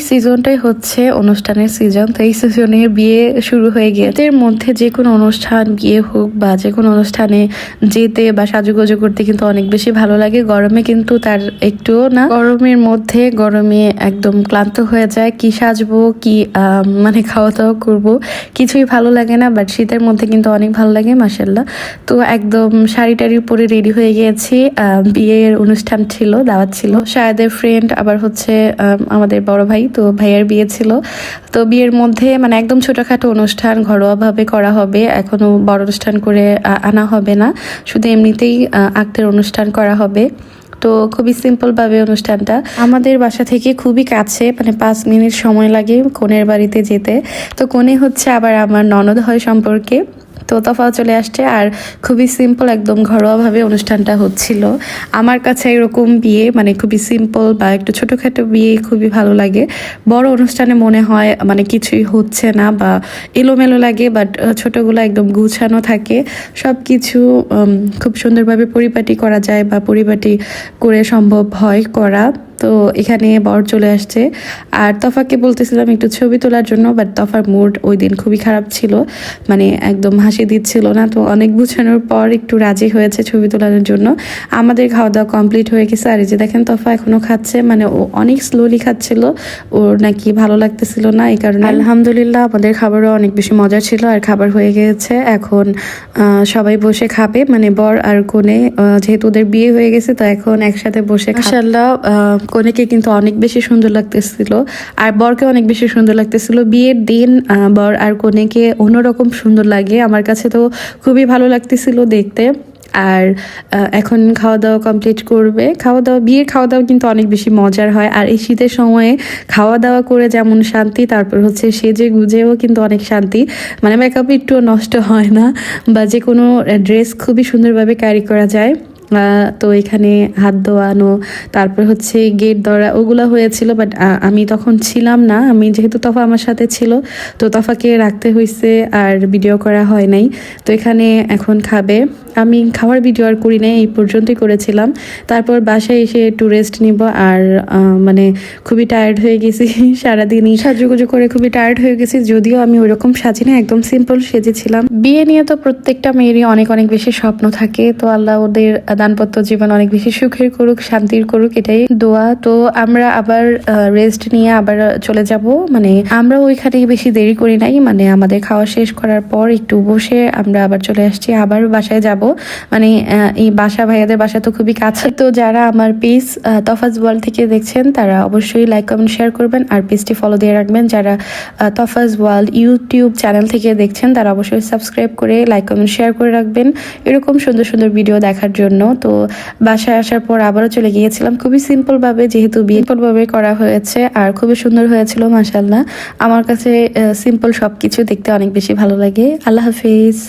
সিজনটাই হচ্ছে অনুষ্ঠানের সিজন। তো এই সিজনের বিয়ে শুরু হয়ে গিয়েছে। এর মধ্যে যে কোনো অনুষ্ঠান, বিয়ে হোক বা যে কোনো অনুষ্ঠানে যেতে বা সাজুগুজু করতে কিন্তু অনেক বেশি ভালো লাগে। গরমে কিন্তু তার একটুও না। গরমের মধ্যে গরমে একদম ক্লান্ত হয়ে যায়। কি সাজবো, কি মানে খাওয়া দাওয়া করবো, কিছুই ভালো লাগে না। বাট শীতের মধ্যে কিন্তু অনেক ভালো লাগে মাশাআল্লাহ। তো একদম শাড়ি টাড়ি পরে রেডি হয়ে গিয়েছি। বিয়ের অনুষ্ঠান ছিল, দাওয়াত ছিল, শায়দের ফ্রেন্ড, আবার হচ্ছে আমাদের বড় ভাই, তো ভাইয়ের বিয়ে ছিল। তো বিয়ের মধ্যে মানে একদম ছোটখাটো অনুষ্ঠান, ঘরোয়াভাবে করা হবে। এখনো বড় অনুষ্ঠান করে আনা হবে না, শুধু এমনিতেই আক্তের অনুষ্ঠান করা হবে। তো খুবই সিম্পলভাবে অনুষ্ঠানটা। আমাদের বাসা থেকে খুবই কাছে, মানে 5 মিনিট সময় লাগে কনের বাড়িতে যেতে। তো কনে হচ্ছে আবার আমার ননদ হয় সম্পর্কে। তো তফা চলে আসছে আর খুবই সিম্পল একদম ঘরোয়াভাবে অনুষ্ঠানটা হচ্ছিল। আমার কাছে এরকম বিয়ে মানে খুবই সিম্পল বা একটু ছোটোখাটো বিয়ে খুবই ভালো লাগে। বড় অনুষ্ঠানে মনে হয় মানে কিছুই হচ্ছে না বা এলোমেলো লাগে, বাট ছোটোগুলো একদম গুছানো থাকে। সব কিছু খুব সুন্দরভাবে পরিপাটি করা যায় বা পরিপাটি করে সম্ভব হয় করা। তো এখানে বর চলে আসছে আর তফাকে বলতেছিলাম একটু ছবি তোলার জন্য, বাট তফার মুড ওই দিন খুবই খারাপ ছিল, মানে একদম হাসি দিচ্ছিল না। তো অনেক বুঝানোর পর একটু রাজি হয়েছে ছবি তোলানোর জন্য। আমাদের খাওয়া দাওয়া কমপ্লিট হয়ে গেছে। আর এই যে দেখেন তফা এখনো খাচ্ছে, মানে ও অনেক স্লোলি খাচ্ছিল, ওর নাকি ভালো লাগতেছিল না, এই কারণে। আলহামদুলিল্লাহ আমাদের খাবারও অনেক বেশি মজা ছিল আর খাবার হয়ে গিয়েছে। এখন সবাই বসে খাবে, মানে বর আর কনে, যেহেতু ওদের বিয়ে হয়ে গেছে তো এখন একসাথে বসে। মাশাআল্লাহ কনেকে কিন্তু অনেক বেশি সুন্দর লাগতেছিল আর বরকে অনেক বেশি সুন্দর লাগতেছিল। বিয়ের দিন বর আর কনেকে অন্যরকম সুন্দর লাগে, আমার কাছে তো খুবই ভালো লাগতেছিল দেখতে। আর এখন খাওয়া দাওয়া কমপ্লিট করবে। বিয়ের খাওয়া দাওয়া কিন্তু অনেক বেশি মজার হয়। আর এই শীতের সময়ে খাওয়া দাওয়া করে যেমন শান্তি, তারপর হচ্ছে সেজে গুজেও কিন্তু অনেক শান্তি, মানে মেকআপ একটু নষ্ট হয় না বা যে কোনো ড্রেস খুবই সুন্দরভাবে ক্যারি করা যায়। তো এখানে হাত ধোয়ানো, তারপর হচ্ছে গেট ধরা, ওগুলো হয়েছিল। বাট আমি তখন ছিলাম না, আমি যেহেতু তফা আমার সাথে ছিল তো তফাকে রাখতে হয়েছে আর ভিডিও করা হয় নাই। তো এখানে এখন খাবে। আমি খাওয়ার ভিডিও আর করি নাই, এই পর্যন্তই করেছিলাম। তারপর বাসায় এসে একটু রেস্ট নিব আর মানে খুবই টায়ার্ড হয়ে গেছি সারাদিনই সাজুগুজু করে, খুবই টায়ার্ড হয়ে গেছি। যদিও আমি ওইরকম সাজি না, একদম সিম্পল সেজেছিলাম। বিয়ে নিয়ে তো প্রত্যেকটা মেয়েরই অনেক অনেক বেশি স্বপ্ন থাকে। তো আল্লাহ ওদের দাম্পত্য জীবন অনেক বেশি সুখের করুক, শান্তির করুক, এটাই দোয়া। তো আমরা আবার রেস্ট নিয়ে আবার চলে যাব, মানে আমরা ওইখানে বেশি দেরি করি নাই, মানে আমাদের খাওয়া শেষ করার পর একটু বসে আমরা আবার চলে আসছি, আবার বাসায় যাব। মানে এই বাসা, ভাইয়াদের বাসা তো খুবই কাছে। তো যারা আমার পেজ তফাজ ওয়ার্ল্ড থেকে দেখছেন তারা অবশ্যই লাইক কমেন্ট শেয়ার করবেন আর পেজটি ফলো দিয়ে রাখবেন। যারা তফাজ ওয়ার্ল্ড ইউটিউব চ্যানেল থেকে দেখছেন তারা অবশ্যই সাবস্ক্রাইব করে লাইক কমেন্ট শেয়ার করে রাখবেন এরকম সুন্দর সুন্দর ভিডিও দেখার জন্য। তো বাসায় আসার পর আবারও চলে গিয়েছিলাম খুবই সিম্পলভাবে, যেহেতু সিম্পলভাবে করা হয়েছে আর খুবই সুন্দর হয়েছিল মাশাআল্লাহ। আমার কাছে সিম্পল সব কিছু দেখতে অনেক বেশি ভালো লাগে। আল্লাহ হাফিজ।